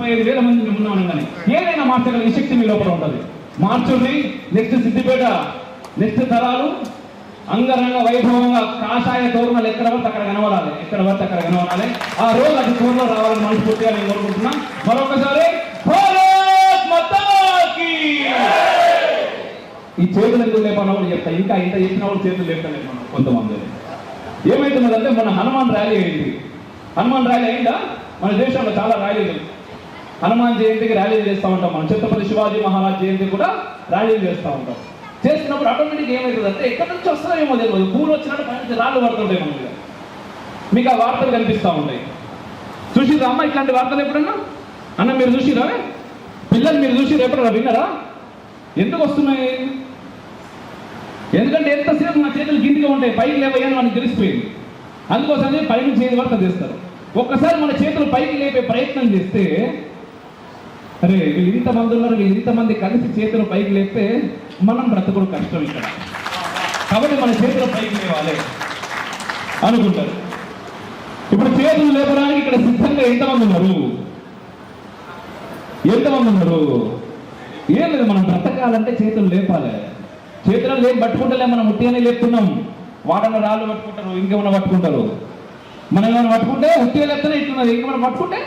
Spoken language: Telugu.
35,000 మంది మేము ఉన్నాం కానీ ఏదైనా మార్చగలిగే శక్తి మీ లోపల ఉంటుంది. మార్చుర్రి. నెక్స్ట్ సిద్దిపేట, నెక్స్ట్ తరాలు అంగరంగ వైభవంగా కాషాయ తోరణాలు ఎక్కడ పడితే అక్కడ కనబడాలి, ఎక్కడ పడితే అక్కడ కనబడాలి. ఆ రోజు అది త్వరలో రావాలని మనస్ఫూర్తిగా నేను కోరుకుంటున్నా. మరొకసారి ఈ చేతులు ఎందుకు లేపన్నా కూడా చెప్తా. ఇంకా ఇంత చేసిన వాళ్ళు చేతులు లేపలేదు మనం కొంతమంది. ఏమైతున్నదంటే మన హనుమాన్ ర్యాలీ అయింది. హనుమాన్ ర్యాలీ అయిందా? మన దేశంలో చాలా ర్యాలీలు, హనుమాన్ జయంతికి ర్యాలీలు చేస్తూ ఉంటాం. మనం ఛత్రపతి శివాజీ మహారాజ్ జయంతి కూడా ర్యాలీలు చేస్తూ ఉంటాం. చేసినప్పుడు ఆటోమేటిక్ ఏమవుతుందంటే ఎక్కడి నుంచి వస్తాయేమో తెలియదు, పూలు వచ్చినట్టు పైన రాళ్ళు పడుతుంటాయి మన మీద. మీకు ఆ వార్తలు కనిపిస్తూ ఉంటాయి. చూసిరా అమ్మ ఇట్లాంటి వార్తలు ఎప్పుడన్నా? అన్న మీరు చూసిరా? పిల్లలు మీరు చూసిరా ఎప్పుడన్నా? విన్నారా? ఎందుకు వస్తున్నాయి? ఎందుకంటే ఎంతసేపు నా చేతులు కిందిగా ఉంటాయి, పైకి లేవయ్యాని మనకు తెలిసిపోయింది. అందుకోసమే పైకి చేతి వరకు చేస్తారు. ఒక్కసారి మన చేతులు పైకి లేపే ప్రయత్నం చేస్తే, అరే వీళ్ళు ఇంతమంది ఉన్నారు, వీళ్ళు ఇంతమంది కలిసి చేతులు పైకి లేపితే మనం బ్రతకుడు కష్టం ఇక్కడ, కాబట్టి మన చేతులు పైకి లేవాలి అనుకుంటారు. ఇప్పుడు చేతులు లేపడానికి ఇక్కడ సిద్ధంగా ఎంతమంది ఉన్నారు? ఎంతమంది ఉన్నారు? ఏం లేదు, మనం బ్రతకాలంటే చేతులు లేపాలి. చేతులను లేపు పట్టుకుంటలే, మనం ఉట్టిగానే లేపుతున్నాం. వాడన రాళ్ళు పట్టుకుంటారు, ఇంకేమైనా పట్టుకుంటారు. మనం ఏమైనా పట్టుకుంటే ఉట్టిగా లేపుతూనే ఇట్టున్నది, ఇంకేమైనా పట్టుకుంటే